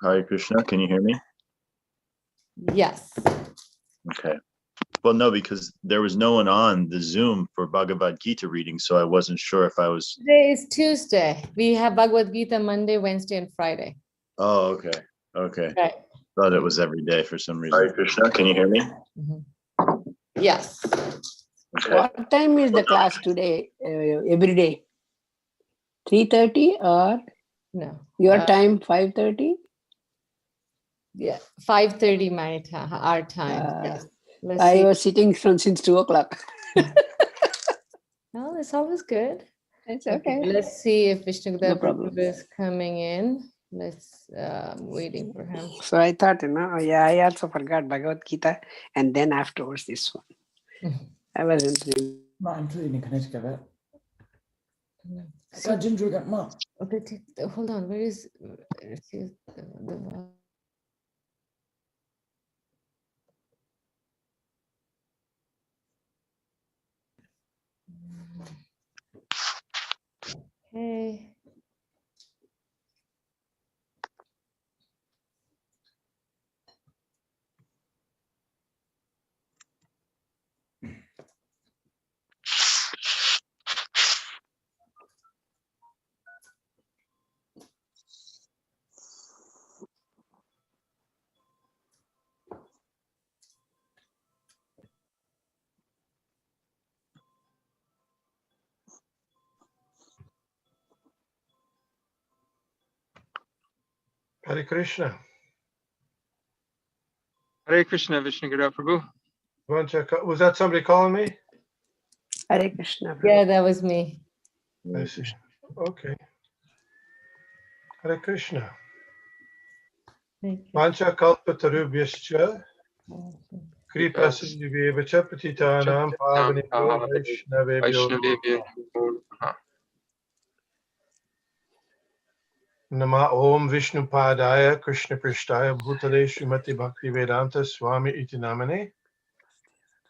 Hare Krishna, can you hear me? Yes. Okay. Well, no, because there was no one on the Zoom for Bhagavad Gita reading, so I wasn't sure if I was. Today is Tuesday. We have Bhagavad Gita Monday, Wednesday, and Friday. Oh, okay. Okay. Right. Thought it was every day for some reason. Hare Krishna, can you hear me? Yes. Okay. What time is the class today? Every day? 3:30 or No. your time 5:30? Yeah. 5:30 my time, our time. Yes. Let's I see. was sitting since 2 o'clock. No, it's always good. It's okay. Let's see if Vishnugada No problem. is coming in. Let's waiting for him. So I thought, yeah, I also forgot Bhagavad Gita, and then afterwards this one. I wasn't really. in Connecticut. Okay, hold on. Where is the okay. Hare Krishna. Hare Krishna, Vishnugada Prabhu. Was that somebody calling me? Hare Krishna. Yeah, that was me. I see. Okay. Hare Krishna. Thank you. Pancha kalpatarubhyascha kripa sindhuvevacha patitanam pavanebhyo vaishnavebhyo Vaishnavebhyo. Nama Om Vishnu Padaya Krishna Prishtaya Bhutale Srimati Bhakti Vedanta Swami Iti Namane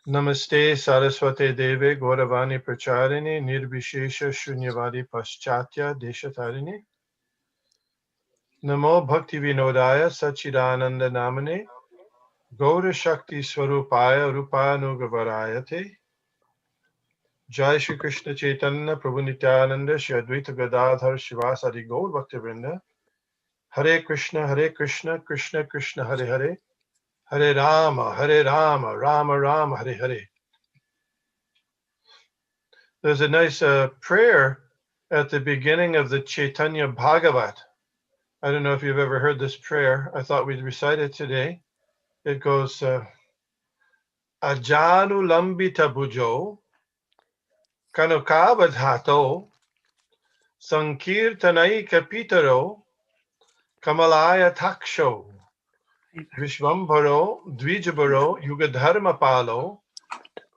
Namaste Saraswate Deve Gauravani Pracharini Nirvishesha Shunyavadi Paschatya Deshatarine Namo Bhakti Vinodaya Sachidananda Namane Gaura Shakti Swarupaya Rupanugavarayate Jai Shri Krishna Chaitanya Prabhu Nityananda Shri Advaita Gadadhar Shivasadi Gaur Bhaktivinoda Hare Krishna, Krishna Krishna, Hare Hare, Hare Rama, Rama Rama, Hare Hare. There's a nice prayer at the beginning of the Chaitanya Bhagavat. I don't know if you've ever heard this prayer. I thought we'd recite it today. It goes, Ajanu Lambita Bhujo, Kanukavadhato, Sankirtanai Kapitaro, Kamalaya Taksho. Vishvambharo, Dvijabharo, Yugadharma Palo,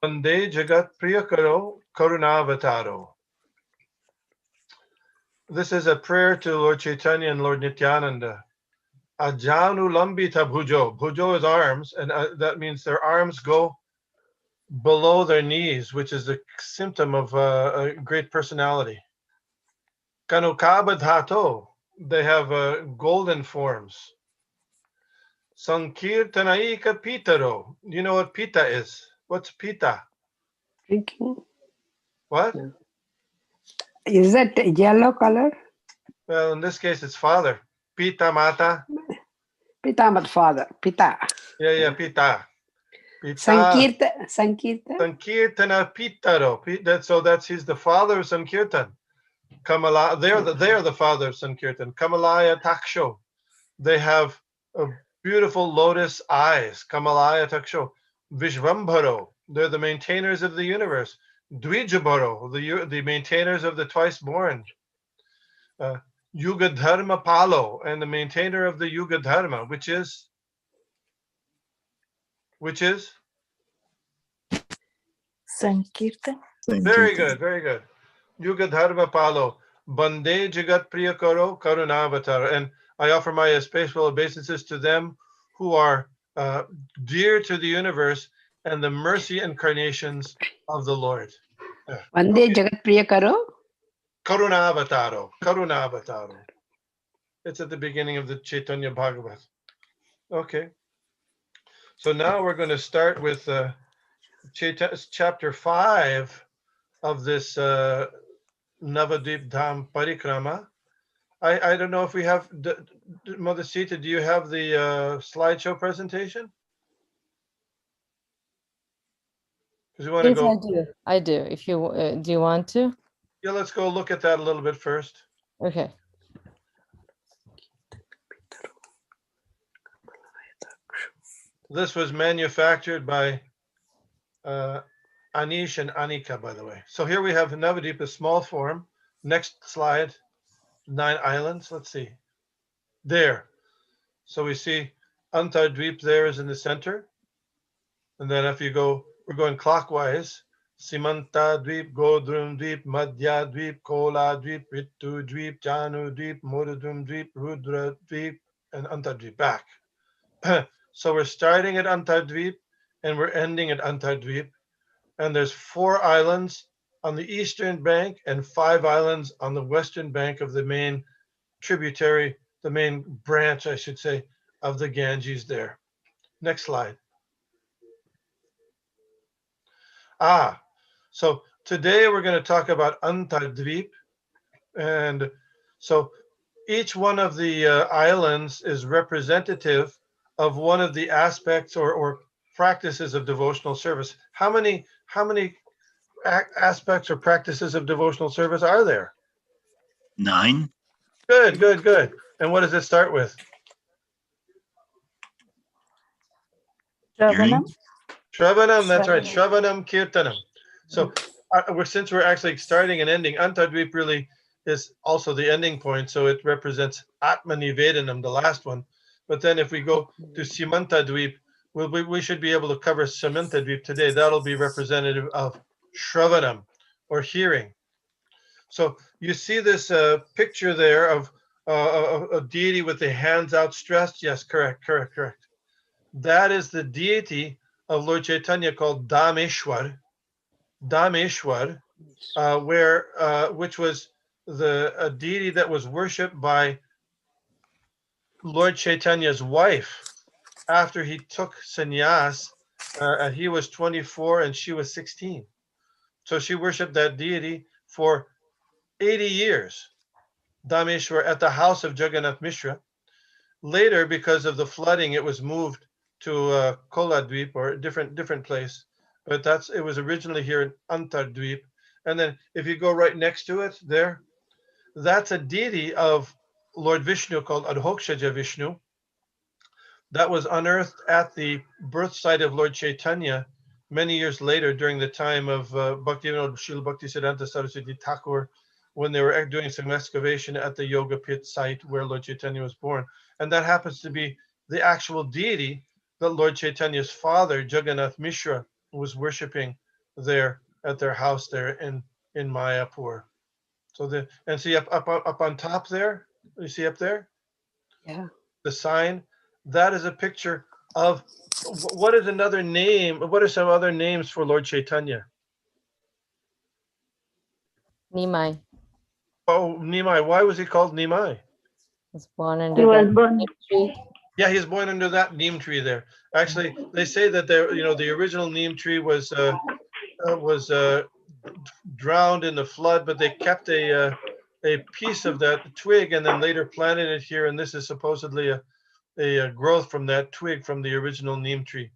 Vande Jagat Priyakaro, Karunavataro. This is a prayer to Lord Chaitanya and Lord Nityananda. Ajanu Lambita Bhujo. Bhujo is arms, and that means their arms go below their knees, which is the symptom of a great personality. Kanukabadhato. They have golden forms. Sankirtanaika Pitaro. You know what pita is? What's pita? Drinking. What? Is that yellow color? Well, in this case, it's father. Pita mata. Pitamat father. Pita. Yeah, pita. Pita. Sankirta. Sankirtana Pitaro. So he's the father of Sankirtan. Kamala. They are the father of Sankirtan. Kamalaya Taksho. They have beautiful lotus eyes. Kamalaya Taksho. Vishvambharo. They're the maintainers of the universe. Dvijabharo. The maintainers of the twice born. Yuga Dharma Palo, and the maintainer of the Yuga Dharma, which is Sankirtan. very good. Yuga Dharma Palo, Bande Jagat Priyakaro Karunavatar. And I offer my especial obeisances to them who are dear to the universe and the mercy incarnations of the Lord. Vande Jagat Priyakaro. Karunavataro. It's at the beginning of the Chaitanya Bhagavat. Okay. So now we're going to start with chapter 5 of this Navadvip Dham Parikrama. I don't know if we have, Mother Sita, do you have the slideshow presentation? Because we want to Yes, go. I do. I do. If you do, you want to? Yeah, let's go look at that a little bit first. Okay. This was manufactured by Anish and Anika, by the way. So here we have Navadvip, a small form. Next slide, 9 islands. Let's see. There. So we see Antardvip there is in the center. And then if you go, we're going clockwise. Simanta Dvip, Godrum Dvip, Madhya Dvip, Kola Dvip, Ritu Dvip, Janu Dvip, Murudum Dvip, Rudra Dvip, and Antardvip back. So we're starting at Antardvip and we're ending at Antardvip. And there's 4 islands on the eastern bank and 5 islands on the western bank of the main tributary, the main branch, I should say, of the Ganges there. Next slide. So today we're going to talk about Antardvip. And so each one of the islands is representative of one of the aspects or practices of devotional service. How many aspects or practices of devotional service are there? 9. Good, good, good. And what does it start with? Hearing? Shravanam, that's right. Shravanam Kirtanam. So since we're actually starting and ending, Antardvip really is also the ending point. So it represents Atma Nivedanam, the last one. But then if we go to Simantadvip, we should be able to cover Simantadvip today. That'll be representative of Shravanam, or hearing. So you see this picture there of a deity with the hands outstretched. Yes, correct. That is the deity of Lord Chaitanya called Dhameshwar, which was a deity that was worshipped by Lord Chaitanya's wife after he took sannyas. He was 24 and she was 16. So she worshipped that deity for 80 years, Dhameshwar, at the house of Jagannath Mishra. Later, because of the flooding, it was moved to Koladvip, or a different place. But it was originally here in Antardvip. And then if you go right next to it there, that's a deity of Lord Vishnu called Adhokshaja Vishnu that was unearthed at the birth site of Lord Chaitanya many years later during the time of Bhaktivinoda Srila Bhaktisiddhanta Saraswati Thakur, when they were doing some excavation at the Yoga Pit site where Lord Chaitanya was born. And that happens to be the actual deity that Lord Chaitanya's father, Jagannath Mishra, was worshipping there at their house there in Mayapur. So see up on top there, you see up there? Yeah. The sign, that is a picture of what is another name? What are some other names for Lord Chaitanya? Nimai Oh, Nimai. Why was he called Nimai? was born under that tree. Yeah, he was born under that neem tree there. Actually, they say that the original neem tree was drowned in the flood, but they kept a piece of that twig and then later planted it here. And this is supposedly a growth from that twig from the original neem tree.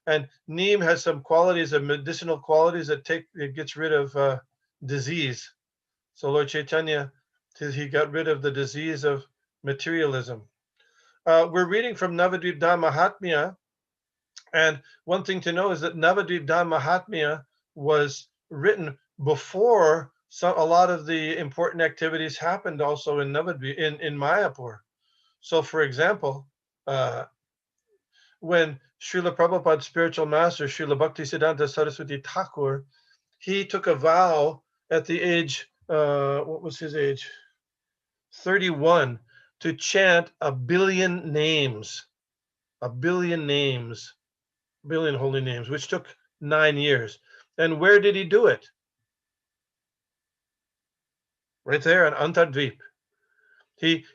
And neem has some qualities of medicinal qualities it gets rid of disease. So Lord Chaitanya, he got rid of the disease of materialism. We're reading from Navadvip Dham Mahatmya, and one thing to know is that Navadvip Dham Mahatmya was written before a lot of the important activities happened also in Navadvip, in Mayapur. So, for example, when Srila Prabhupada's spiritual master, Srila Bhaktisiddhanta Saraswati Thakur, he took a vow at the age, what was his age? 31, to chant 1 billion names, 1 billion names, 1 billion holy names, which took 9 years. And where did he do it? Right there on Antardvip. He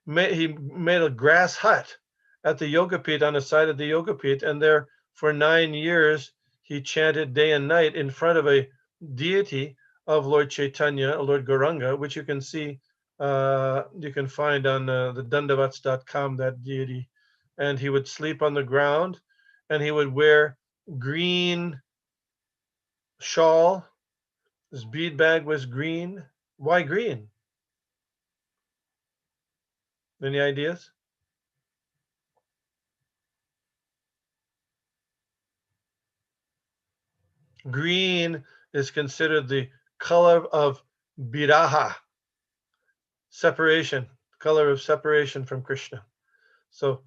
made a grass hut at the yoga pit, on the side of the yoga pit, and there for 9 years he chanted day and night in front of a deity of Lord Chaitanya, Lord Gauranga, which you can see, you can find on the dandavats.com, that deity. And he would sleep on the ground, and he would wear green shawl. His bead bag was green. Why green? Any ideas? Green is considered the color of viraha, separation, color of separation from Krishna. So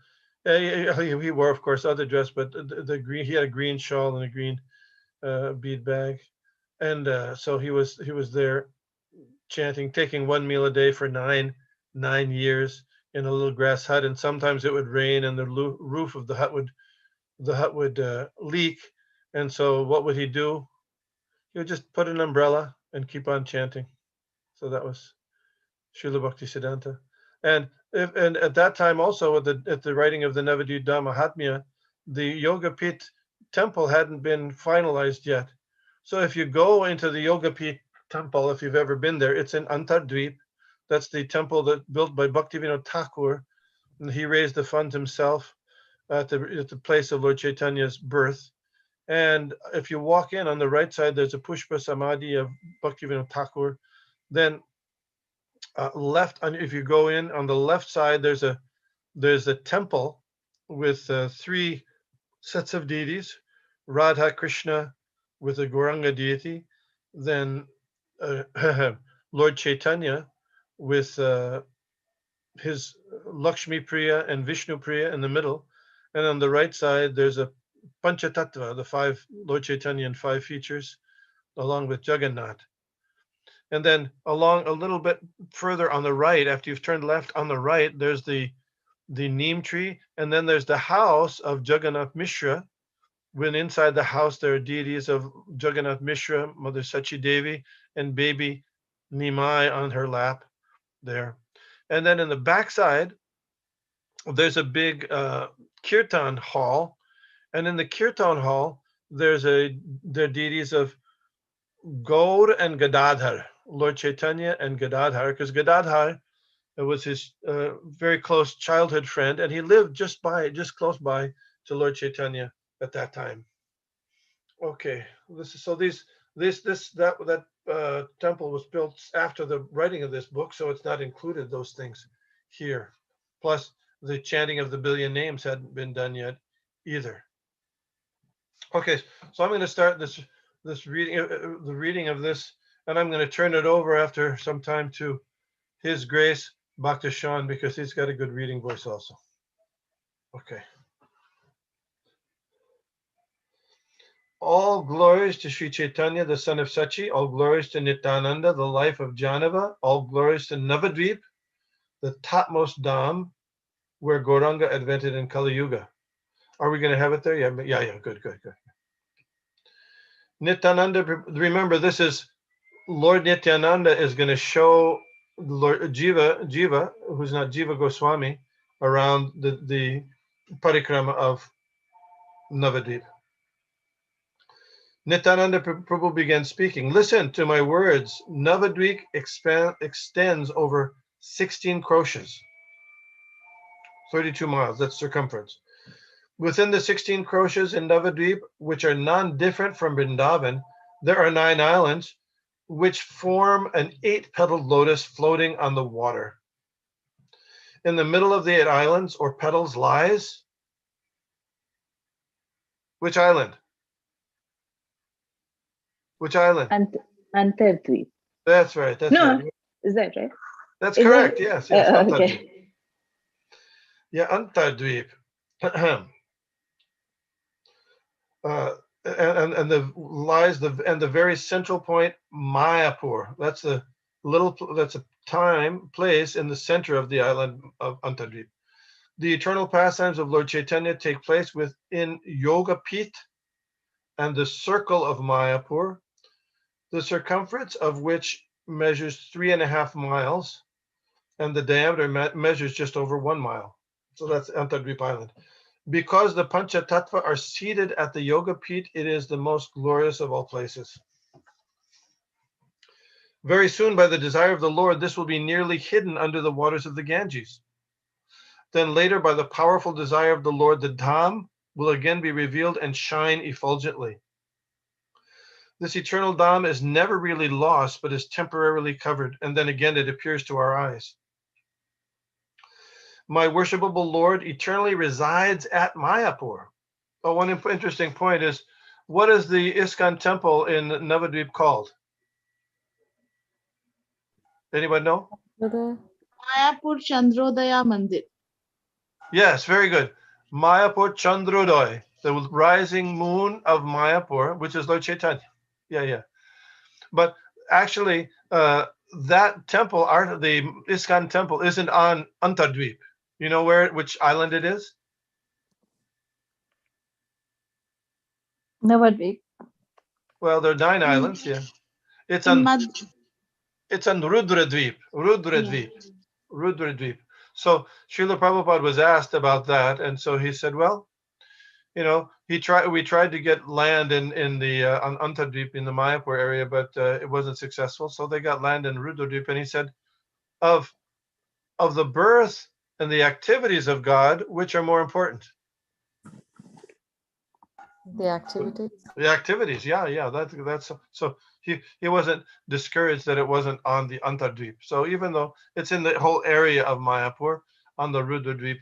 he wore, of course, other dress, but the green, he had a green shawl and a green bead bag, and so he was there chanting, taking one meal a day for nine years in a little grass hut, and sometimes it would rain, and the roof of the hut would leak, and so what would he do? He would just put an umbrella and keep on chanting. So that was Srila Bhaktisiddhanta. And at that time also, at the writing of the Navadvip Mahatmya, the Yoga Pit temple hadn't been finalized yet. So if you go into the Yoga Pit temple, if you've ever been there, it's in Antardvip. That's the temple that built by Bhaktivinoda Thakur, and he raised the funds himself at the place of Lord Chaitanya's birth. And if you walk in, on the right side, there's a Pushpa Samadhi of Bhaktivinoda Thakur. Then left, if you go in on the left side, there's a temple with 3 sets of deities: Radha Krishna with a Gauranga deity, then Lord Chaitanya with his Lakshmi Priya and Vishnu Priya in the middle, and on the right side there's a Panchatattva, the 5 Lord Chaitanya and 5 features, along with Jagannath. And then along a little bit further on the right, after you've turned left on the right, there's the neem tree, and then there's the house of Jagannath Mishra. When inside the house there are deities of Jagannath Mishra, Mother Sachi Devi, and baby Nimai on her lap there. And then in the backside, there's a big kirtan hall, and in the kirtan hall, there are deities of Gaur and Gadadhar, Lord Chaitanya and Gadadhar, because Gadadhar was his very close childhood friend, and he lived just close by to Lord Chaitanya at that time. Okay, that temple was built after the writing of this book, so it's not included those things here. Plus, the chanting of the billion names hadn't been done yet either. Okay, so I'm going to start this reading, the reading of this, and I'm going to turn it over after some time to His Grace Bhakta Sean, because he's got a good reading voice also. Okay. All glories to Sri Chaitanya, the son of Sachi. All glories to Nityananda, the life of Janava. All glories to Navadvip, the topmost dham, where Gauranga advented in Kali Yuga. Are we going to have it there? Yeah. Good. Nityananda, remember, this is Lord Nityananda is going to show Lord Jiva, who's not Jiva Goswami, around the parikrama of Navadvip. Nityananda Prabhu began speaking. Listen to my words. Navadvip extends over 16 kroshas, 32 miles, that's circumference. Within the 16 kroshas in Navadvip, which are non-different from Vrindavan, there are 9 islands, which form an 8-petaled lotus floating on the water. In the middle of the 8 islands or petals lies which island? Which island? Antardvip. That's right. That's No, right. is that right? That's Is correct. that- Yes. Okay. Antardvip. Yeah, Antardvip. And the very central point, Mayapur. That's a place in the center of the island of Antardvip. The eternal pastimes of Lord Chaitanya take place within Yoga Pit and the circle of Mayapur, the circumference of which measures 3.5 miles, and the diameter measures just over 1 mile. So that's Antardvip Island. Because the Panchatattva are seated at the Yoga Pit, it is the most glorious of all places. Very soon, by the desire of the Lord, this will be nearly hidden under the waters of the Ganges. Then later, by the powerful desire of the Lord, the Dham will again be revealed and shine effulgently. This eternal Dham is never really lost, but is temporarily covered, and then again it appears to our eyes. My worshipable Lord eternally resides at Mayapur. Oh, one interesting point is, what is the ISKCON temple in Navadvip called? Anybody know? Mayapur Chandrodaya Mandir. Yes, very good. Mayapur Chandrodaya, the rising moon of Mayapur, which is Lord Chaitanya. Yeah. But actually, that temple, the ISKCON temple, isn't on Antardvip. You know which island it is? Navadvip. Well, there are 9 islands. Yeah, it's on Rudradvip. Rudradvip. So Srila Prabhupada was asked about that, and so he said, well, we tried to get land in the on Antardvip in the Mayapur area, but it wasn't successful. So they got land in Rudradvip, and he said, of the birth and the activities of God, which are more important? The activities. The activities, yeah. That's so he wasn't discouraged that it wasn't on the Antardvip. So even though it's in the whole area of Mayapur on the Rudradvip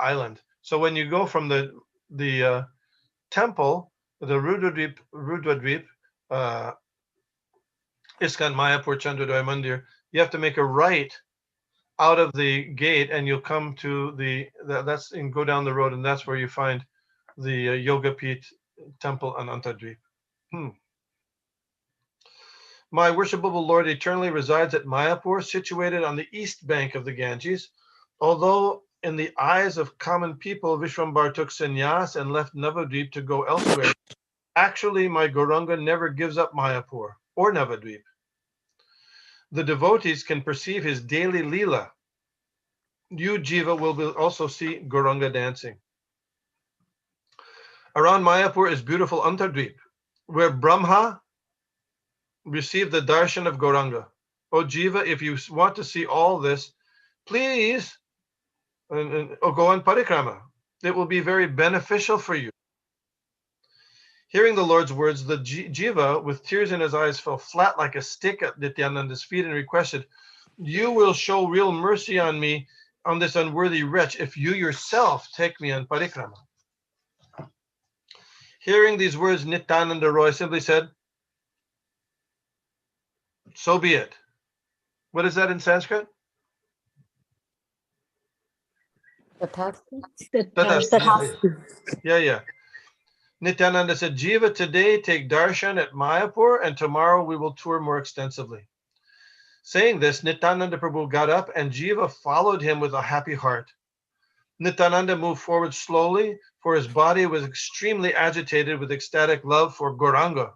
island. So when you go from the temple, the Rudradvip ISKCON Mayapur Chandrodaya Mandir, you have to make a right out of the gate, and you'll come to go down the road, and that's where you find the Yoga Pit temple on Antardvip. My worshipable Lord eternally resides at Mayapur, situated on the east bank of the Ganges. Although in the eyes of common people, Vishwambar took sannyas and left Navadvip to go elsewhere, actually my Gauranga never gives up Mayapur or Navadvip. The devotees can perceive his daily leela. You, Jiva, will also see Gauranga dancing. Around Mayapur is beautiful Antardvip, where Brahma received the darshan of Gauranga. Oh, Jiva, if you want to see all this, please go on parikrama. It will be very beneficial for you. Hearing the Lord's words, the Jiva, with tears in his eyes, fell flat like a stick at Nityananda's feet and requested, you will show real mercy on me, on this unworthy wretch, if you yourself take me on parikrama. Hearing these words, Nityananda Roy simply said, so be it. What is that in Sanskrit? Yeah. Nityananda said, Jiva, today take darshan at Mayapur, and tomorrow we will tour more extensively. Saying this, Nityananda Prabhu got up, and Jiva followed him with a happy heart. Nityananda moved forward slowly, for his body was extremely agitated with ecstatic love for Gauranga.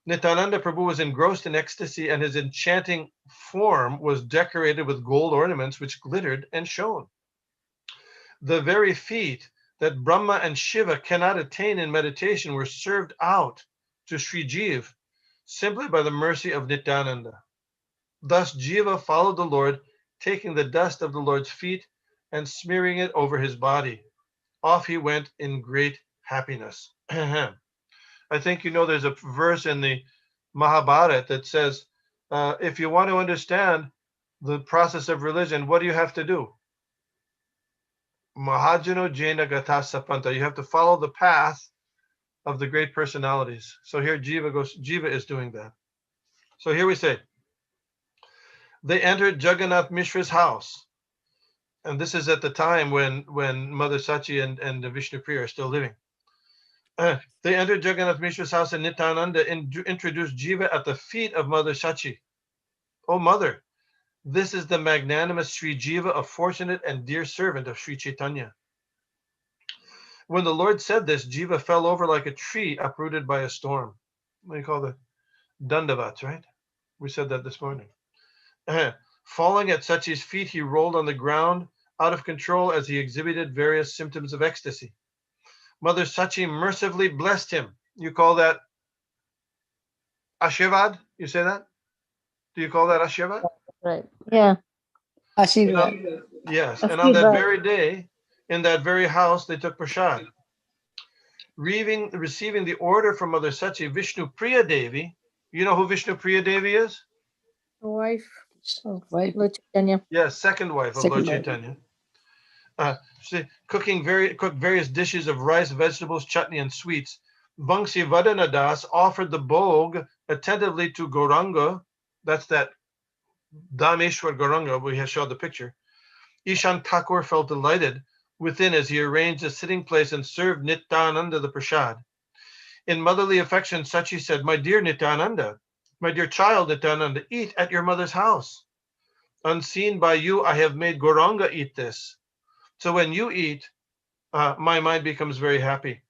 Nityananda Prabhu was engrossed in ecstasy, and his enchanting form was decorated with gold ornaments which glittered and shone. The very feet that Brahma and Shiva cannot attain in meditation were served out to Sri Jiva simply by the mercy of Nityananda. Thus Jiva followed the Lord, taking the dust of the Lord's feet and smearing it over his body. Off he went in great happiness. I think there's a verse in the Mahabharata that says, if you want to understand the process of religion, what do you have to do? Mahajano Jaina Gata Sapanta. You have to follow the path of the great personalities. So here Jiva is doing that. So here we say, they entered Jagannath Mishra's house. And this is at the time when Mother Sachi and Vishnu Priya are still living. They entered Jagannath Mishra's house, and Nityananda introduced Jiva at the feet of Mother Sachi. Oh, Mother, this is the magnanimous Sri Jiva, a fortunate and dear servant of Sri Chaitanya. When the Lord said this, Jiva fell over like a tree uprooted by a storm. What do you call the Dandavats, right? We said that this morning. Falling at Sachi's feet, he rolled on the ground out of control as he exhibited various symptoms of ecstasy. Mother Sachi mercifully blessed him. You call that Ashirvad? You say that? Do you call that Ashirvad? Right. Yeah. Ashirvad. Yes. And on that Ashirvad. very day, in that very house, they took prasad. Receiving the order from Mother Sachi, Vishnu Priya Devi. You know who Vishnu Priya Devi is? Wife of Wife. Lord Chaitanya. Yes, second wife of Second Lord wife. Chaitanya. She cooked various dishes of rice, vegetables, chutney, and sweets. Vangsi Vadana Das offered the bhog attentively to Gauranga. That's that Dameshwar Gauranga we have showed the picture. Ishan Thakur felt delighted within as he arranged a sitting place and served Nityananda the prasad. In motherly affection, Sachi said, "My dear Nityananda, my dear child Nityananda, eat at your mother's house. Unseen by you, I have made Gauranga eat this. So when you eat, my mind becomes very happy."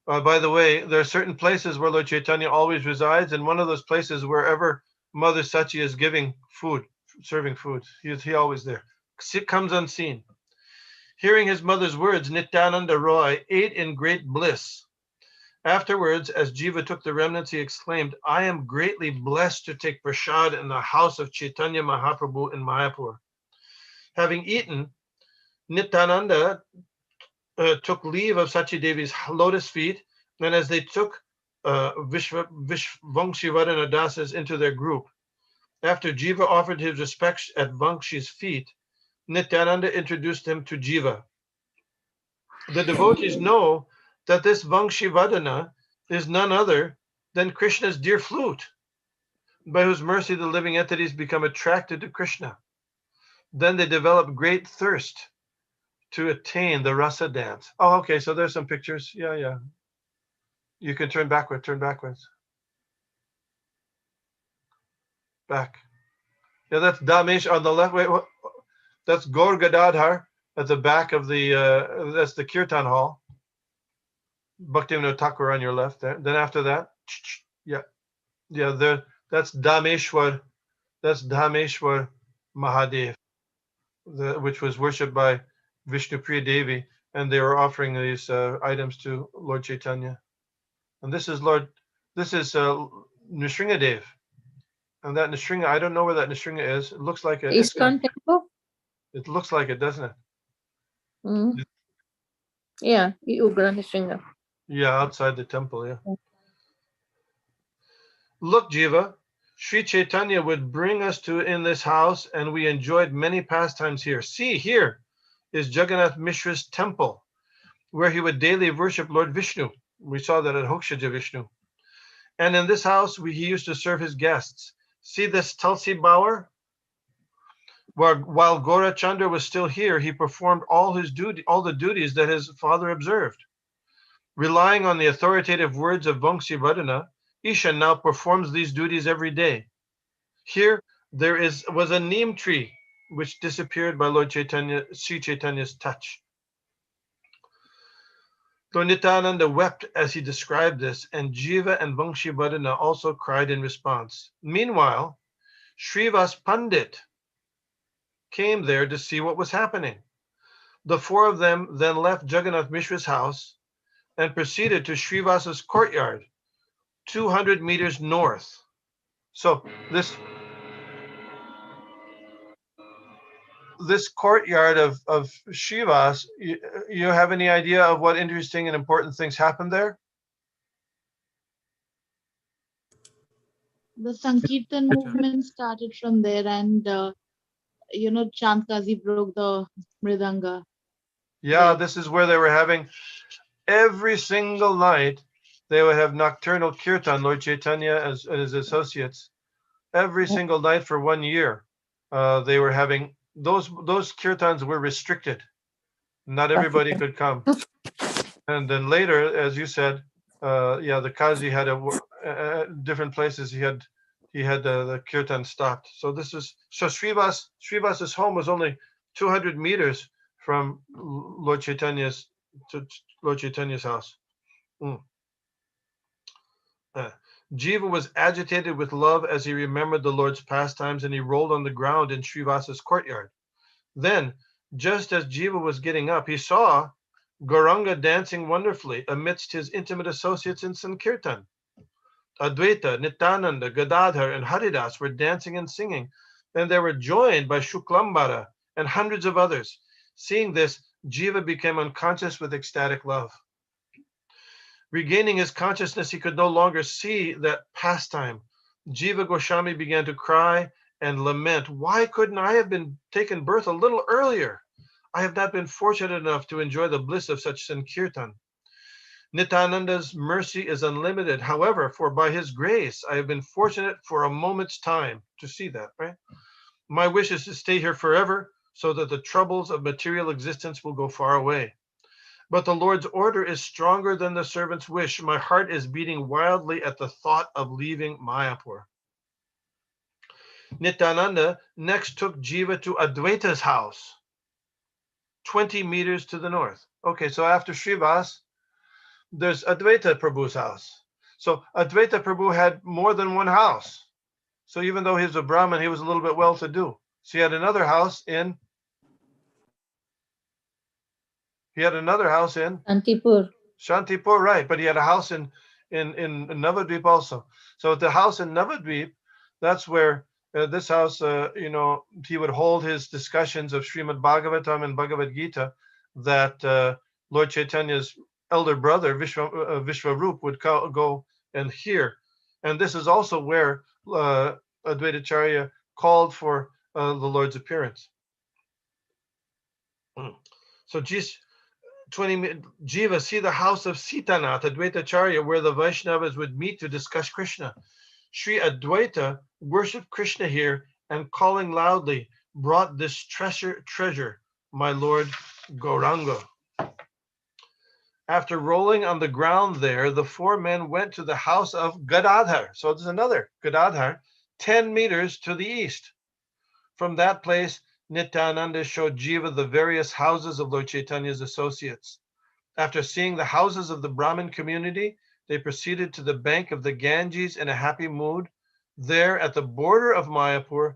By the way, there are certain places where Lord Chaitanya always resides, and one of those places wherever Mother Sachi is giving food, serving food, he always there. It comes unseen. Hearing his mother's words, Nityananda Roy ate in great bliss. Afterwards, as Jiva took the remnants, he exclaimed, "I am greatly blessed to take prasad in the house of Chaitanya Mahaprabhu in Mayapur." Having eaten, Nityananda took leave of Sachi Devi's lotus feet, and as they took Vangshivadana Dasas into their group, after Jiva offered his respects at Vangshi's feet, Nityananda introduced him to Jiva. The devotees know that this Vangshivadana is none other than Krishna's dear flute, by whose mercy the living entities become attracted to Krishna. Then they develop great thirst to attain the rasa dance. Oh, okay, so there's some pictures. Yeah. You can turn backwards. Back. Yeah, that's Damesh on the left. Wait, what? That's Gaur Gadadhar at the back of the, that's the Kirtan Hall. Bhaktivinoda Thakur on your left there. Then after that, yeah, there, that's Dameshwar Mahadev, which was worshipped by Vishnu Priya Devi, and they were offering these items to Lord Chaitanya. And this is Nrsingadev. And that Nrsinga, I don't know where that Nrsinga is. It looks like it. ISKCON temple. It looks like it, doesn't it? Mm. Yeah, Ugra Nrsinga. Yeah, outside the temple, yeah. Look, Jiva, Sri Chaitanya would bring us to in this house, and we enjoyed many pastimes here. See, here is Jagannath Mishra's temple, where he would daily worship Lord Vishnu. We saw that at Hokshaja Vishnu. And in this house, he used to serve his guests. See this Tulsi Bower? While Gora Chandra was still here, he performed all the duties that his father observed. Relying on the authoritative words of Vangsi Vadana, Ishan now performs these duties every day. Here was a neem tree which disappeared by Lord Chaitanya, Sri Chaitanya's touch. Lord Nityananda wept as he described this, and Jiva and Vangshi Vadana also cried in response. Meanwhile, Srivas Pandit came there to see what was happening. The four of them then left Jagannath Mishra's house and proceeded to Srivasa's courtyard, 200 meters north. So this courtyard of Srivas, you have any idea of what interesting and important things happened there? The Sankirtan movement started from there, and Chandkazi broke the Mridanga. Yeah, this is where they were having every single night. They would have nocturnal kirtan, Lord Chaitanya and his associates. Every single night for 1 year, they were having those kirtans were restricted. Not everybody could come. And then later, as you said, the Kazi had different places. He had the kirtan stopped. So Srivas's home was only 200 meters from Lord Chaitanya's house. Jiva was agitated with love as he remembered the Lord's pastimes, and he rolled on the ground in Srivasa's courtyard. Then, just as Jiva was getting up, he saw Gauranga dancing wonderfully amidst his intimate associates in Sankirtan. Advaita, Nityananda, Gadadhar, and Haridas were dancing and singing, and they were joined by Shuklambara and hundreds of others. Seeing this, Jiva became unconscious with ecstatic love. Regaining his consciousness, he could no longer see that pastime. Jiva Goswami began to cry and lament, "Why couldn't I have been taken birth a little earlier? I have not been fortunate enough to enjoy the bliss of such Sankirtan. Nityananda's mercy is unlimited. However, for by his grace, I have been fortunate for a moment's time to see that, right? My wish is to stay here forever so that the troubles of material existence will go far away. But the Lord's order is stronger than the servant's wish. My heart is beating wildly at the thought of leaving Mayapur." Nityananda next took Jiva to Advaita's house, 20 meters to the north. Okay, so after Srivas, there's Advaita Prabhu's house. So Advaita Prabhu had more than one house. So even though he was a Brahmin, he was a little bit well-to-do. So he had another house in Antipur. Shantipur, right? But he had a house in Navadvip also. So the house in Navadvip, that's where this house, he would hold his discussions of Srimad Bhagavatam and Bhagavad Gita that Lord Chaitanya's elder brother Vishwarup would go and hear. And this is also where Advaitacharya called for the Lord's appearance. So just 20 Jiva, see the house of Sitanath, Advaitacharya, where the Vaishnavas would meet to discuss Krishna. Sri Advaita worshipped Krishna here and calling loudly brought this treasure, my Lord Gauranga. After rolling on the ground there, the four men went to the house of Gadadhar. So there's another Gadadhar, 10 meters to the east. From that place, Nityananda showed Jiva the various houses of Lord Chaitanya's associates. After seeing the houses of the Brahmin community, they proceeded to the bank of the Ganges in a happy mood. There, at the border of Mayapur,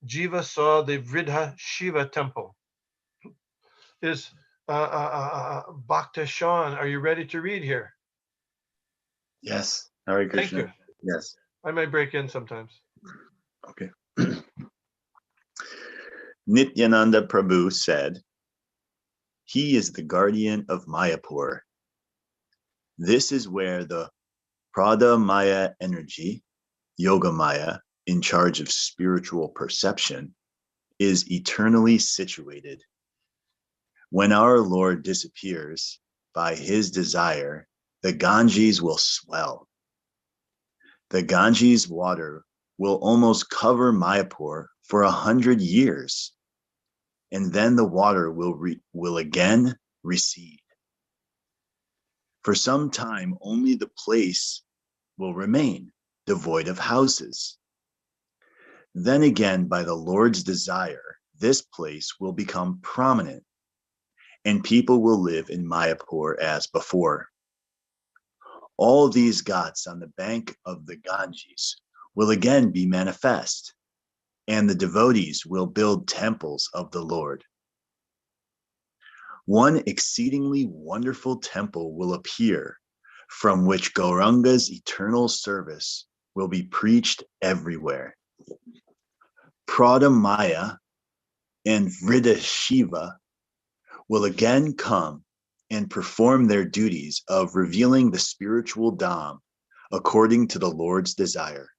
Jiva saw the Vridha Shiva temple. Is Bhakta Sean, are you ready to read here? Yes. Hare Thank Krishna. you. Yes. I may break in sometimes. Okay. Nityananda Prabhu said, "He is the guardian of Mayapur. This is where the Prada Maya energy, Yoga Maya, in charge of spiritual perception, is eternally situated. When our Lord disappears, by his desire, the Ganges will swell. The Ganges water will almost cover Mayapur for 100 years, and then the water will again recede. For some time, only the place will remain devoid of houses. Then again, by the Lord's desire, this place will become prominent, and people will live in Mayapur as before. All these ghats on the bank of the Ganges will again be manifest, and the devotees will build temples of the Lord. One exceedingly wonderful temple will appear, from which Gauranga's eternal service will be preached everywhere. Prada Maya and Vridha Shiva will again come and perform their duties of revealing the spiritual Dham according to the Lord's desire."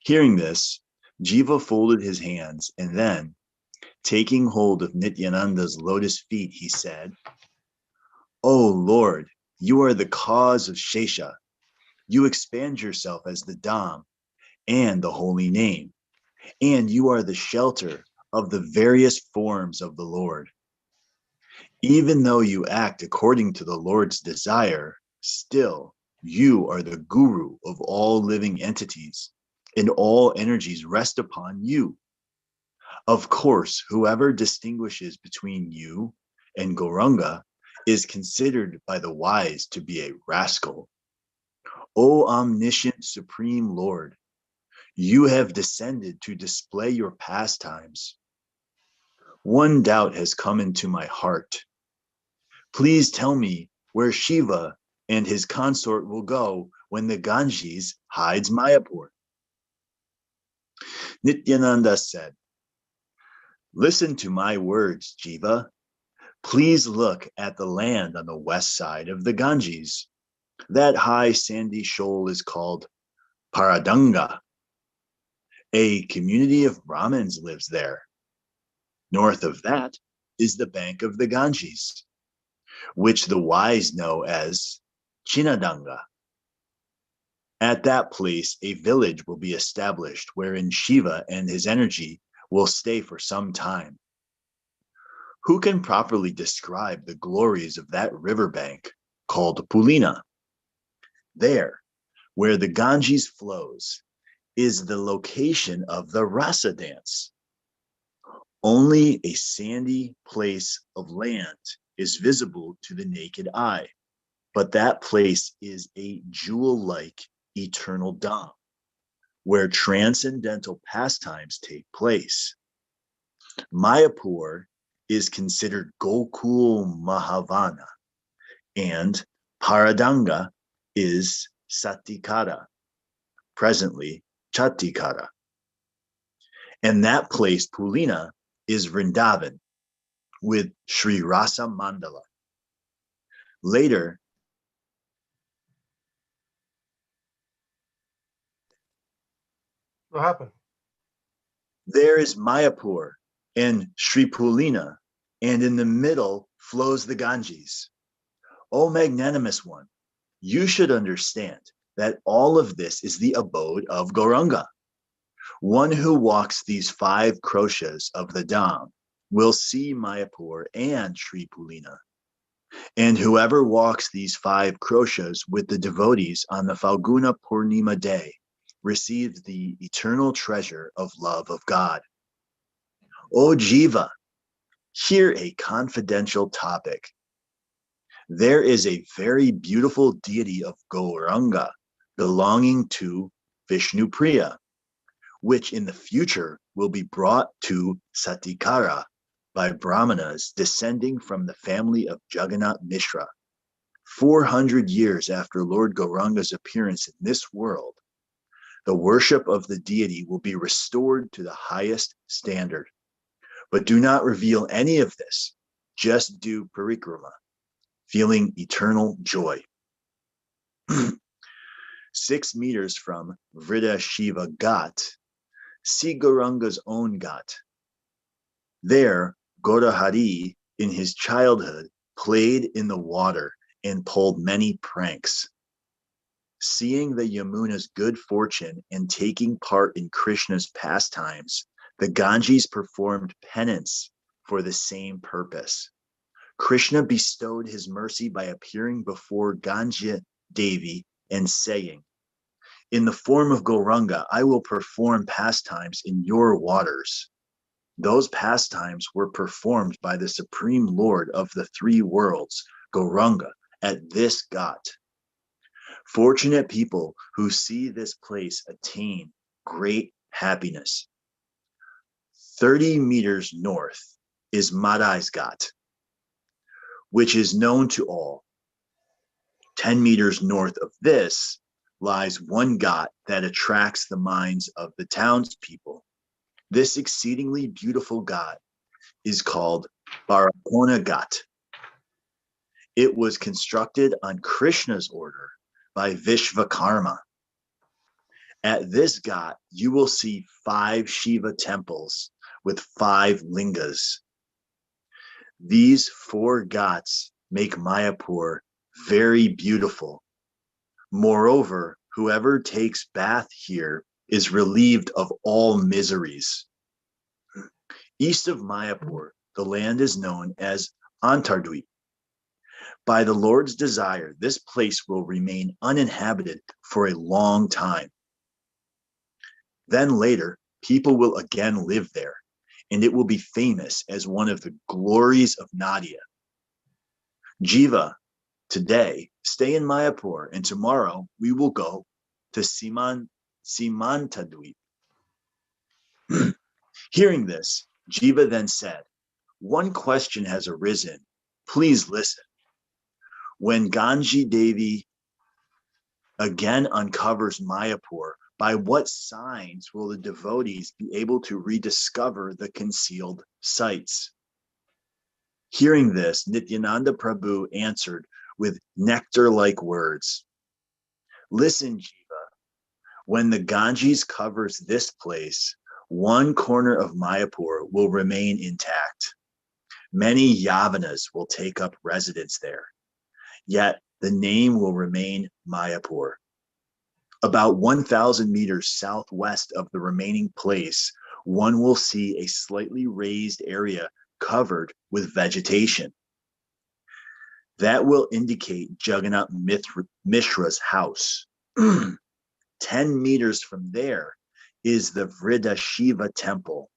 Hearing this, Jiva folded his hands and then, taking hold of Nityananda's lotus feet, he said, "O Lord, you are the cause of Shesha. You expand yourself as the Dham and the holy name, and you are the shelter of the various forms of the Lord. Even though you act according to the Lord's desire, still you are the guru of all living entities, and all energies rest upon you. Of course, whoever distinguishes between you and Gauranga is considered by the wise to be a rascal. O omniscient Supreme Lord, you have descended to display your pastimes. One doubt has come into my heart. Please tell me where Shiva and his consort will go when the Ganges hides Mayapur. Nityananda said, listen to my words, Jiva. Please look at the land on the west side of the Ganges. That high sandy shoal is called Paradanga. A community of Brahmins lives there. North of that is the bank of the Ganges, which the wise know as Chinadanga. At that place, a village will be established wherein Shiva and his energy will stay for some time. Who can properly describe the glories of that riverbank called Pulina? There, where the Ganges flows, is the location of the rasa dance. Only a sandy place of land is visible to the naked eye, but that place is a jewel-like eternal dham, where transcendental pastimes take place. Mayapur is considered Gokul Mahavana, and Paradanga is Satikara, presently Chatikara. And that place, Pulina, is Vrindavan with Sri Rasa Mandala. Later, What happened? there is Mayapur and Sri Pulina, and in the middle flows the Ganges. O magnanimous one, you should understand that all of this is the abode of Gauranga. One who walks these 5 kroshas of the Dham will see Mayapur and Sri Pulina. And whoever walks these 5 kroshas with the devotees on the Falguna Purnima day receives the eternal treasure of love of God. O Jiva, hear a confidential topic. There is a very beautiful deity of Gauranga belonging to Vishnupriya, which in the future will be brought to Satikara by Brahmanas descending from the family of Jagannath Mishra. 400 years after Lord Gauranga's appearance in this world, the worship of the deity will be restored to the highest standard. But do not reveal any of this, just do parikrama, feeling eternal joy. 6 meters from Vrida Shiva Ghat, see Gauranga's own Ghat. There, Godahari, in his childhood, played in the water and pulled many pranks. Seeing the Yamuna's good fortune and taking part in Krishna's pastimes, the Ganges performed penance for the same purpose. Krishna bestowed his mercy by appearing before Ganga Devi and saying, in the form of Gauranga, I will perform pastimes in your waters. Those pastimes were performed by the Supreme Lord of the 3 worlds, Gauranga, at this Ghat. Fortunate people who see this place attain great happiness. 30 meters north is Madai's Ghat, which is known to all. 10 meters north of this lies one Ghat that attracts the minds of the townspeople. This exceedingly beautiful Ghat is called Barakona Ghat. It was constructed on Krishna's order by Vishvakarma. At this Ghat, you will see 5 Shiva temples with 5 lingas. These 4 Ghats make Mayapur very beautiful. Moreover, whoever takes bath here is relieved of all miseries. East of Mayapur, the land is known as Antardweep. By the Lord's desire, this place will remain uninhabited for a long time. Then later, people will again live there, and it will be famous as one of the glories of Nadia. Jiva, today, stay in Mayapur, and tomorrow we will go to Simantadweep. Hearing this, Jiva then said, one question has arisen. Please listen. When Ganji Devi again uncovers Mayapur, by what signs will the devotees be able to rediscover the concealed sites? Hearing this, Nityananda Prabhu answered with nectar-like words. Listen, Jiva, when the Ganges covers this place, one corner of Mayapur will remain intact. Many Yavanas will take up residence there, yet the name will remain Mayapur. About 1,000 meters southwest of the remaining place, one will see a slightly raised area covered with vegetation. That will indicate Jagannath Mishra's house. 10 meters from there is the Vrida Shiva temple.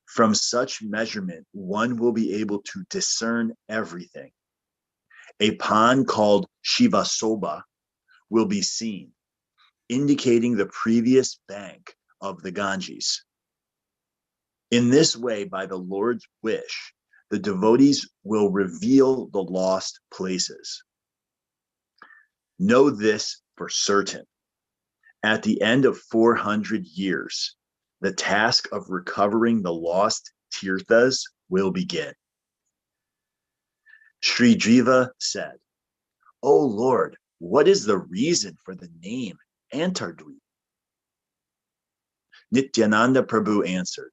From such measurement, one will be able to discern everything. A pond called Shiva Soba will be seen, indicating the previous bank of the Ganges. In this way, by the Lord's wish, the devotees will reveal the lost places. Know this for certain. At the end of 400 years, the task of recovering the lost tirthas will begin. Sri Jiva said, O Lord, what is the reason for the name Antardweep? Nityananda Prabhu answered,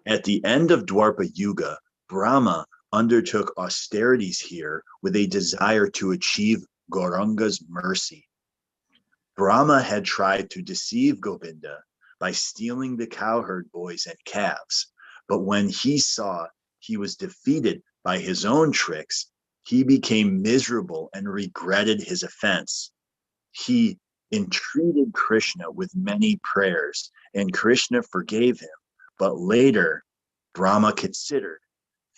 at the end of Dwarpa Yuga, Brahma undertook austerities here with a desire to achieve Gauranga's mercy. Brahma had tried to deceive Govinda by stealing the cowherd boys and calves, but when he saw he was defeated by his own tricks, he became miserable and regretted his offense. He entreated Krishna with many prayers, and Krishna forgave him. But later, Brahma considered,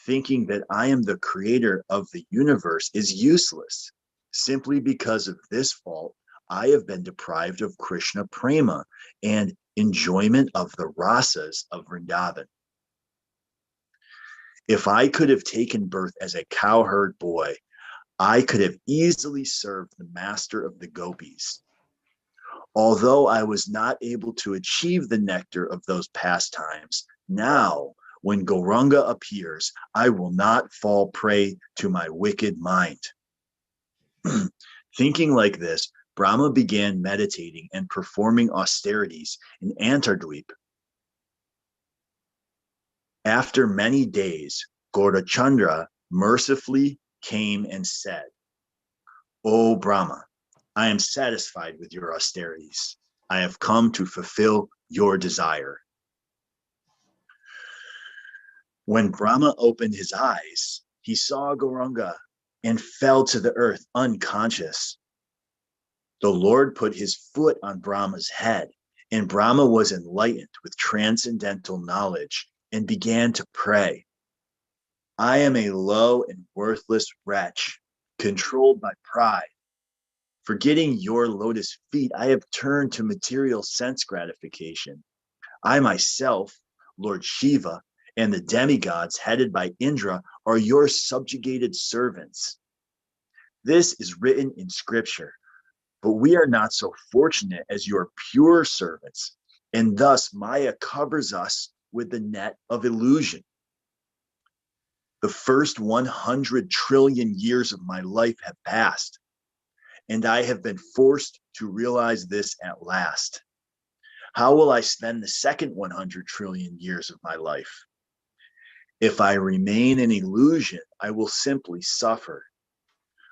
thinking that I am the creator of the universe is useless. Simply because of this fault, I have been deprived of Krishna prema and enjoyment of the rasas of Vrindavan. If I could have taken birth as a cowherd boy, I could have easily served the master of the gopis. Although I was not able to achieve the nectar of those pastimes, now, when Gauranga appears, I will not fall prey to my wicked mind. Thinking like this, Brahma began meditating and performing austerities in Antardweep. After many days, Gaurachandra mercifully came and said, O Brahma, I am satisfied with your austerities. I have come to fulfill your desire. When Brahma opened his eyes, he saw Gauranga and fell to the earth unconscious. The Lord put his foot on Brahma's head, and Brahma was enlightened with transcendental knowledge and began to pray. I am a low and worthless wretch, controlled by pride. Forgetting your lotus feet, I have turned to material sense gratification. I myself, Lord Shiva, and the demigods headed by Indra are your subjugated servants. This is written in scripture, but we are not so fortunate as your pure servants, and thus Maya covers us with the net of illusion. The first 100 trillion years of my life have passed, and I have been forced to realize this at last. How will I spend the second 100 trillion years of my life? If I remain in illusion, I will simply suffer.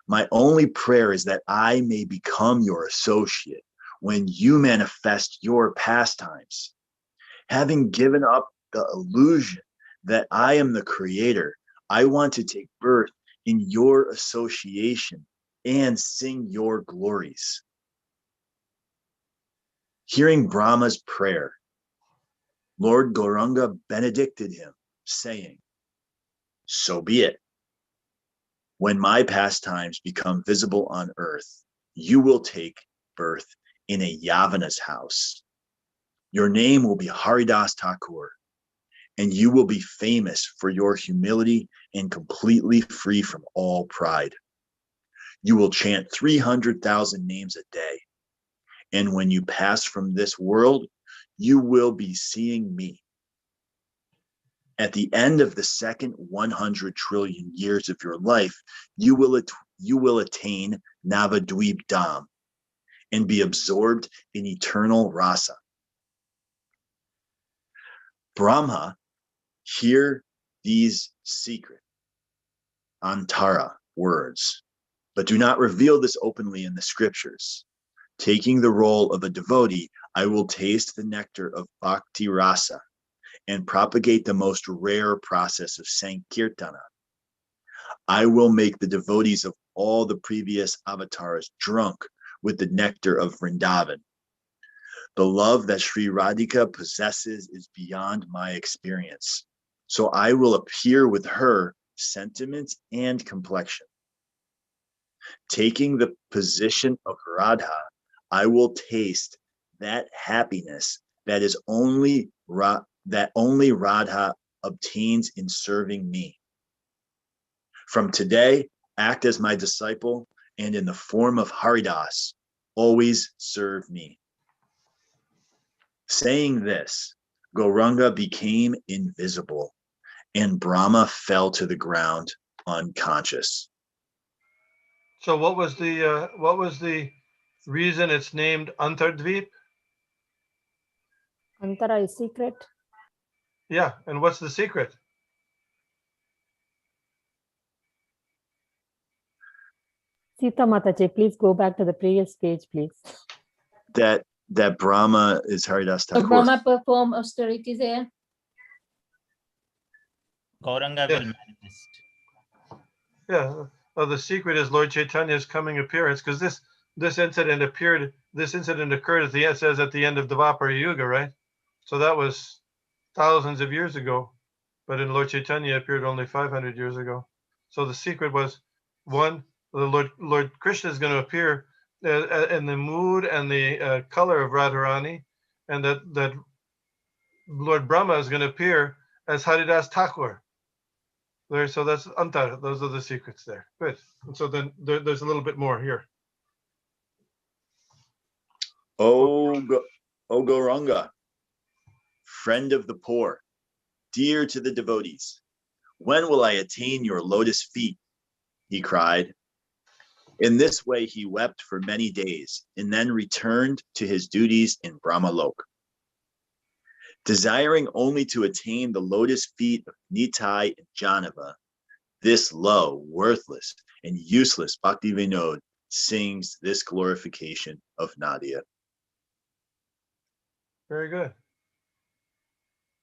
My only prayer is that I may become your associate when you manifest your pastimes. Having given up the illusion that I am the creator, I want to take birth in your association and sing your glories. Hearing Brahma's prayer, Lord Gauranga benedicted him, saying, so be it. When my pastimes become visible on earth, you will take birth in a Yavana's house. Your name will be Haridas Thakur, and you will be famous for your humility and completely free from all pride. You will chant 300,000 names a day, and when you pass from this world, you will be seeing me. At the end of the second 100 trillion years of your life, you will attain Navadweep Dham and be absorbed in eternal rasa. Brahma, hear these secret antara words, but do not reveal this openly in the scriptures. Taking the role of a devotee, I will taste the nectar of bhakti rasa and propagate the most rare process of Sankirtana. I will make the devotees of all the previous avatars drunk with the nectar of Vrindavan. The love that Sri Radhika possesses is beyond my experience. So I will appear with her sentiments and complexion. Taking the position of Radha, I will taste that happiness that is only Radha obtains in serving me. From today, act as my disciple, and in the form of Haridas, always serve me. Saying this, Gauranga became invisible, and Brahma fell to the ground unconscious. So what was the reason it's named Antardvip? Antara is secret. Yeah, and what's the secret? Sita Mataji, please go back to the previous page, please. That Brahma is Haridas So Thakur. Brahma perform austerities there. Gauranga will manifest. Yeah. Well, the secret is Lord Chaitanya's coming appearance, because this incident occurred at it says at the end of the Dvapara Yuga, right? So that was thousands of years ago, but in Lord Chaitanya appeared only 500 years ago. So the secret was, one, the Lord Krishna is going to appear in the mood and the color of Radharani, and that Lord Brahma is going to appear as Haridas Thakur. There, so that's Antar. Those are the secrets there. Good. And so then there's a little bit more here. O Gauranga, friend of the poor, dear to the devotees, when will I attain your lotus feet? He cried. In this way, he wept for many days and then returned to his duties in Brahmalok. Desiring only to attain the lotus feet of Nitai and Janava, this low, worthless, and useless Bhakti Vinod sings this glorification of Nadia. Very good.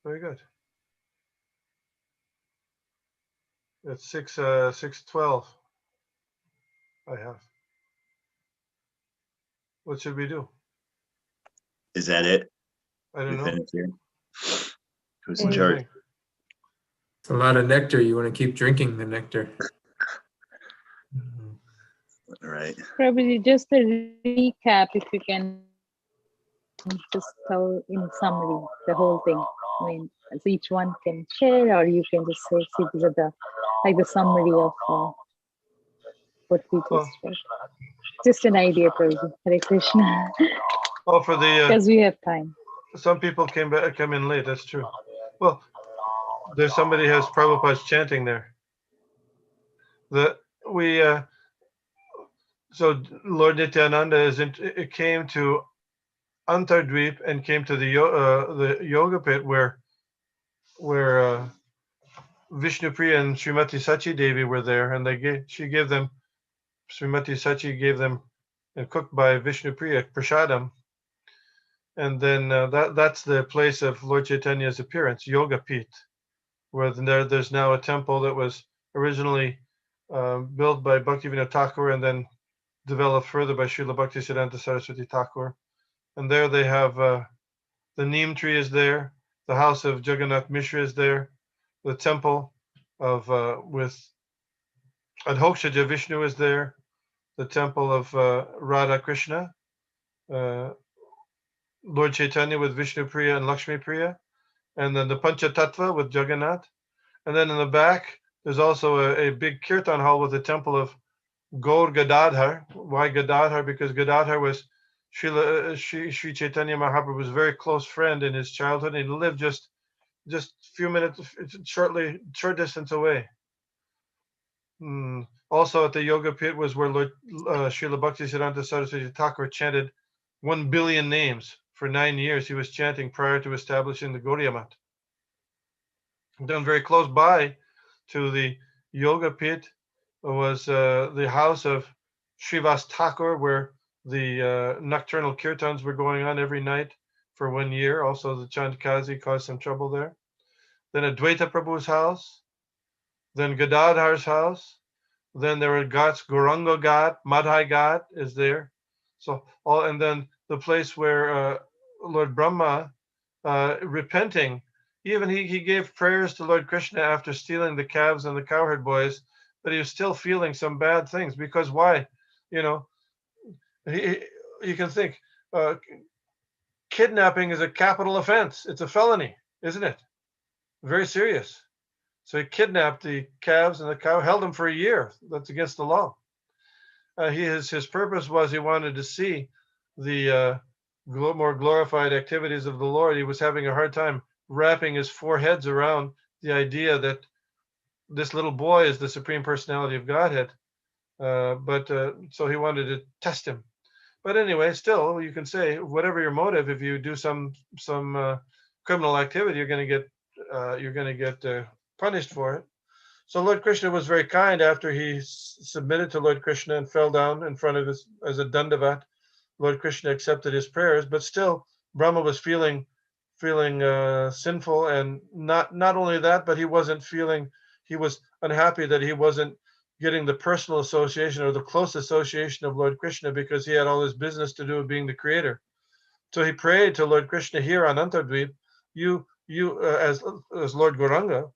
Very good. It's 6:12. I have. What should we do? Is that it? I don't We know. finished here? Who's What in do you charge? think? It's a lot of nectar. You want to keep drinking the nectar. All right. Probably just a recap, if you can just tell in summary the whole thing. I mean, so each one can share, or you can just say, see, these are the summary of what we just read. Just an idea, probably. Hare Krishna. Oh, for the because we have time. Some people come in late. That's true. Well, there's somebody has Prabhupada's chanting there. So Lord Nityananda came to Antardvip and came to the yoga pit where Vishnupriya and Srimati Sachi Devi were there, and Srimati Sachi gave them, and cooked by Vishnupriya, prasadam. And then that's the place of Lord Chaitanya's appearance, Yoga Pit, where there's now a temple that was originally built by Bhaktivinoda Thakur and then developed further by Srila Bhaktisiddhanta Saraswati Thakur. And there they have the neem tree is there, the house of Jagannath Mishra is there, the temple of with At Hokshaja, Vishnu is there. The temple of Radha Krishna. Lord Chaitanya with Vishnu Priya and Lakshmi Priya. And then the Panchatattva with Jagannath. And then in the back, there's also a big kirtan hall with the temple of Gaur Gadadhar. Why Gadadhar? Because Gadadhar was Sri Chaitanya Mahaprabhu's very close friend in his childhood. And he lived just a few minutes, short distance away. Also at the Yoga Pit was where Lord Srila Bhaktisiddhanta Saraswati Thakur chanted 1 billion names. For 9 years he was chanting prior to establishing the Gaudiya Math. Then very close by to the Yoga Pit was the house of Srivas Thakur, where the nocturnal kirtans were going on every night for 1 year. Also the Chandkazi caused some trouble there. Then Advaita Prabhu's house. Then Gadadhar's house. Then there were ghats, Gauranga Ghat, Madhai Ghat is there. So all, and then the place where Lord Brahma repenting, even he gave prayers to Lord Krishna after stealing the calves and the cowherd boys, but he was still feeling some bad things. Because why? You know, you can think kidnapping is a capital offense. It's a felony, isn't it? Very serious. So he kidnapped the calves and the cow, held them for a year. That's against the law. His purpose was he wanted to see the more glorified activities of the Lord. He was having a hard time wrapping his 4 heads around the idea that this little boy is the Supreme Personality of Godhead. So he wanted to test him. But anyway, still, you can say whatever your motive, if you do some criminal activity, you're going to get punished for it. So Lord Krishna was very kind after he submitted to Lord Krishna and fell down in front of his as a dandavat. Lord Krishna accepted his prayers, but still Brahma was feeling sinful, and not only that, but he was unhappy that he wasn't getting the personal association or the close association of Lord Krishna, because he had all his business to do with being the creator. So he prayed to Lord Krishna here on Antardvip, you as Lord Gauranga,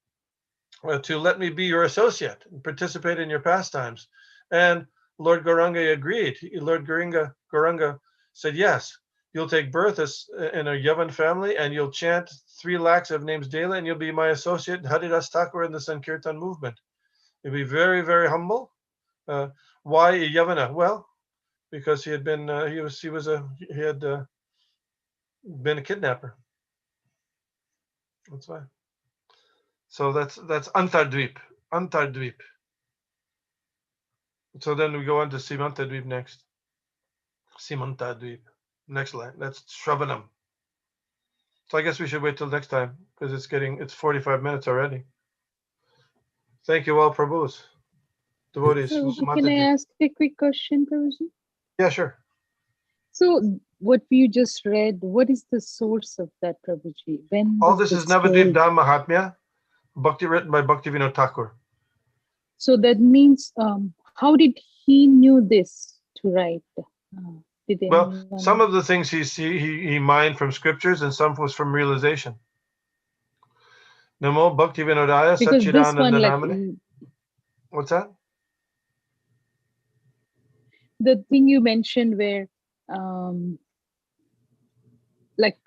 to let me be your associate and participate in your pastimes. And Lord Gauranga agreed. Lord Gauranga said, yes, you'll take birth in a Yavan family, and you'll chant 3 lakhs of names daily, and you'll be my associate, Haridas Thakur, in the Sankirtan movement. You'll be very, very humble. Why a Yavana? Well, because he had been been a kidnapper. That's why. So that's Antardvip. Antardvip. So then we go on to Simantadvip next. Simantadvip. Next line. That's Shravanam. So I guess we should wait till next time, because it's 45 minutes already. Thank you all, Prabhus. Devotees. Prabhuji, can I ask a quick question, Prabhuji? Yeah, sure. So what you just read, what is the source of that, Prabhuji? When All was this is this Navadvip told? Dham Mahatmya, written by Bhaktivinoda Thakur. So that means, how did he knew this to write? Well, some of the things he mined from scriptures, and some was from realization. Namo Bhaktivinodaya because this one, Satchidananda like, Namane. What's that? the thing you mentioned where, like,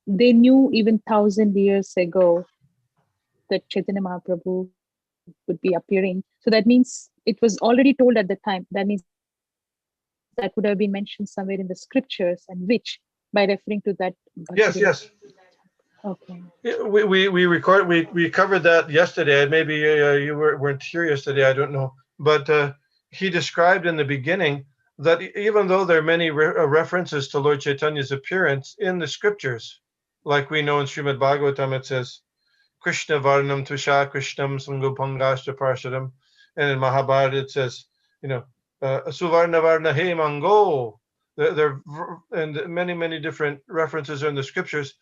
they knew even 1,000 years ago that Chaitanya Mahaprabhu would be appearing. So that means it was already told at the time. That means that would have been mentioned somewhere in the scriptures, and which, by referring to that. Yes. Okay. We covered that yesterday. Maybe you weren't here yesterday. I don't know. But he described in the beginning that even though there are many references to Lord Chaitanya's appearance in the scriptures, like we know in Srimad Bhagavatam, it says, Krishna Varnam Tusha Krishnam Sangopangashta Parshadam. And in Mahabharata it says, Suvarna Varna He Mango. There and many different references are in the scriptures.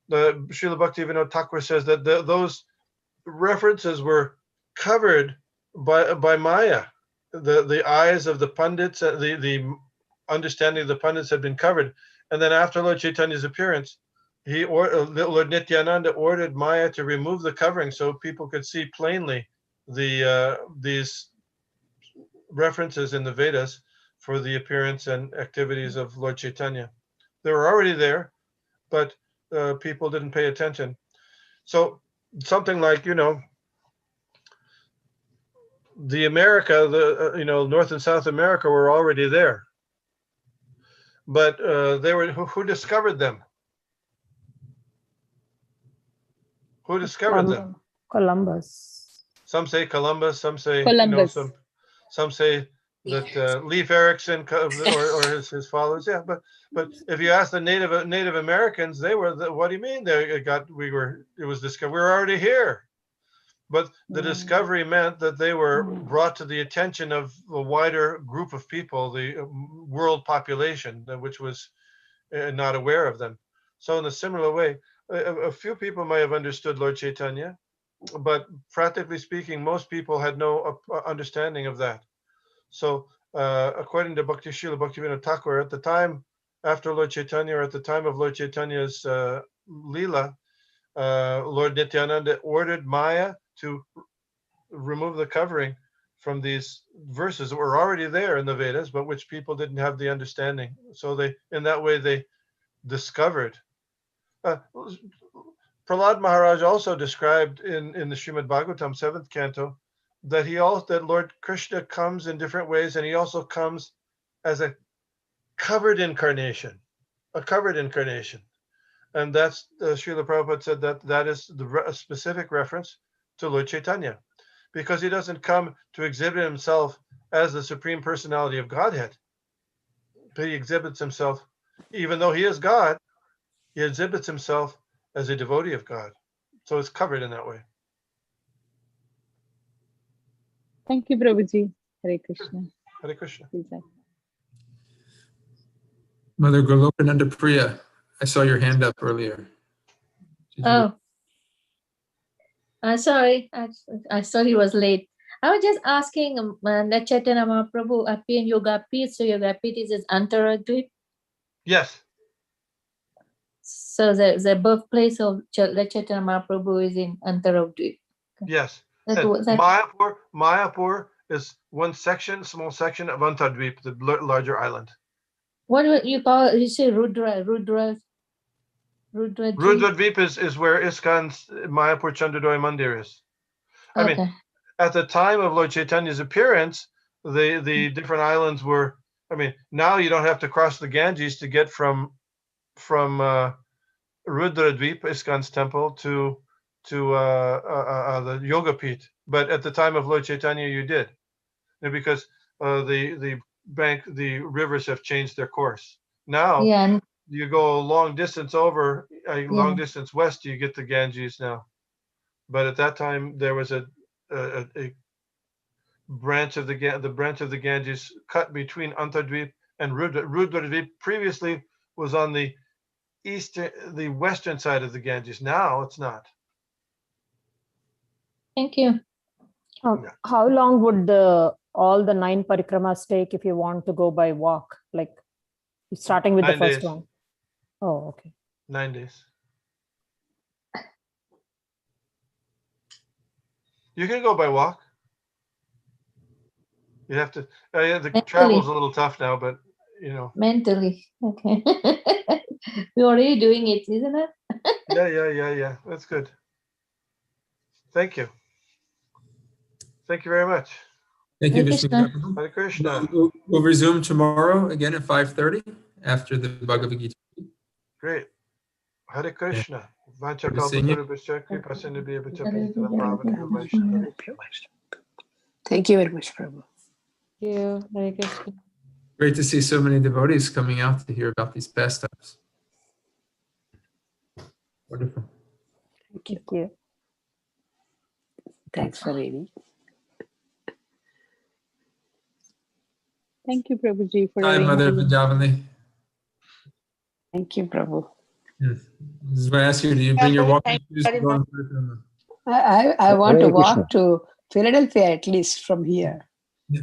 The Srila Bhaktivinoda Thakur says that those references were covered by Maya. The eyes of the pundits, the understanding of the pundits had been covered. And then after Lord Chaitanya's appearance, Lord Nityananda ordered Maya to remove the covering so people could see plainly these references in the Vedas for the appearance and activities of Lord Chaitanya. They were already there, but people didn't pay attention. So something like, the America, North and South America were already there, but they were who discovered them? Who discovered them? Columbus. Some say Columbus. Some say Columbus. some say that Leif Erikson or his followers. Yeah, but if you ask the Native Americans, they were what do you mean? It was discovered. We were already here. But the discovery meant that they were brought to the attention of a wider group of people, the world population, which was not aware of them. So in a similar way, a few people might have understood Lord Chaitanya, but practically speaking, most people had no understanding of that. So according to Bhakti Srila Bhaktivinoda Thakur, at the time after Lord Chaitanya, or at the time of Lord Chaitanya's Leela, Lord Nityananda ordered Maya to remove the covering from these verses that were already there in the Vedas, but which people didn't have the understanding. So in that way, they discovered. Prahlad Maharaj also described in the Srimad Bhagavatam 7th canto that Lord Krishna comes in different ways, and he also comes as a covered incarnation, And that's Srila Prabhupada said that is a specific reference to Lord Chaitanya, because he doesn't come to exhibit himself as the Supreme Personality of Godhead, but he exhibits himself, even though he is God, he exhibits himself as a devotee of God. So it's covered in that way. Thank you, Prabhuji. Hare Krishna. Hare Krishna. Mother Golokananda Priya, I saw your hand up earlier. Sorry, I thought he was late. I was just asking Chaitanya Mahaprabhu appeared in Yoga Pit, so Yoga Pit is Antaradvip. Yes. So the birthplace of Chaitanya Mahaprabhu is in Antaradvip. Yes. Mayapur is one small section of Antardvip, the larger island. What do you call it? You say Rudra Dvip is where ISKCON's Mayapur Chandradoy Mandir is. I mean, at the time of Lord Chaitanya's appearance, the different islands were, now you don't have to cross the Ganges to get from Rudra Dvip, ISKCON's temple, to the Yoga Pit. But at the time of Lord Chaitanya, you did. Because the rivers have changed their course. Now, you go a long distance distance west, you get the Ganges now. But at that time, there was a branch of the Ganges cut between Antardvip and Rudra. Rudradvip previously was on the western side of the Ganges. Now it's not. Thank you. How long would all the 9 parikramas take if you want to go by walk? Like starting with 9 the first days. one? Oh, okay. 9 days. You can go by walk. You have to. The travel's a little tough now, but Mentally, okay. We're already doing it, isn't it? Yeah. That's good. Thank you. Thank you very much. Thank you, Hare Vishnu. Krishna. Hare Krishna. We'll resume tomorrow again at 5:30 after the Bhagavad Gita. Great. Hare Krishna. Thank you very much, Prabhu. Thank you. Hare Krishna. Great to see so many devotees coming out to hear about these pastimes. Wonderful. Thank you. Thanks for reading. Thank you, Prabhuji, for Hi, Mother Vijayavani. Thank you, Prabhu. This is why I ask you, do you bring your walking shoes to go on parikrama? I want to walk to Philadelphia at least from here.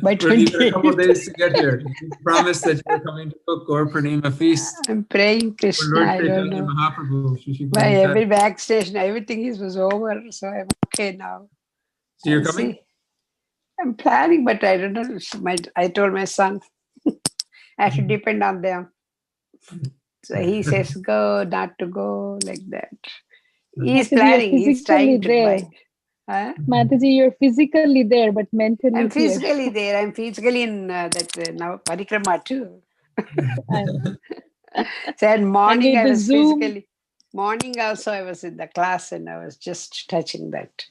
By Well, you got a 28. couple of days to get here. You promised that you're coming to cook or Purnima feast. I'm praying Krishna. Lord I don't Chaitanya know. Mahaprabhu. By every backstation, everything was over, so I'm okay now. So you're I'll coming? see. I'm planning, but I don't know. I told my son I should depend on them. So he says go, not to go, like that. He's Mataji, you're planning. He's physically trying to there. buy. Huh? Mataji, you're physically there, but mentally I'm here. physically there. I'm physically in that now parikrama too. So at morning with I the was Zoom- physically. Morning also I was in the class and I was just touching that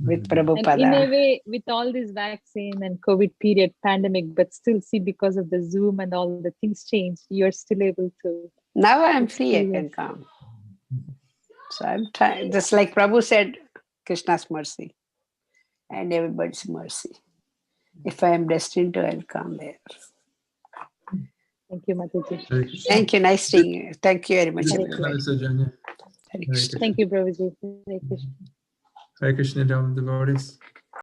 with And in a Prabhupada. way, with all this vaccine and COVID period, pandemic, but still see because of the Zoom and all the things changed, you're still able to. Now I'm free. I can experience. come. So I'm trying. Just like Prabhu said, Krishna's mercy and everybody's mercy. If I am destined to, I'll come there. Thank you, Mataji. Hare Krishna. Thank you. Nice seeing you. Thank you very much. Hare everybody. Nice, Ajanya. Hare Hare Krishna. Krishna. Thank you, Prabhuji. Hare Krishna. Hare Krishna, devotees.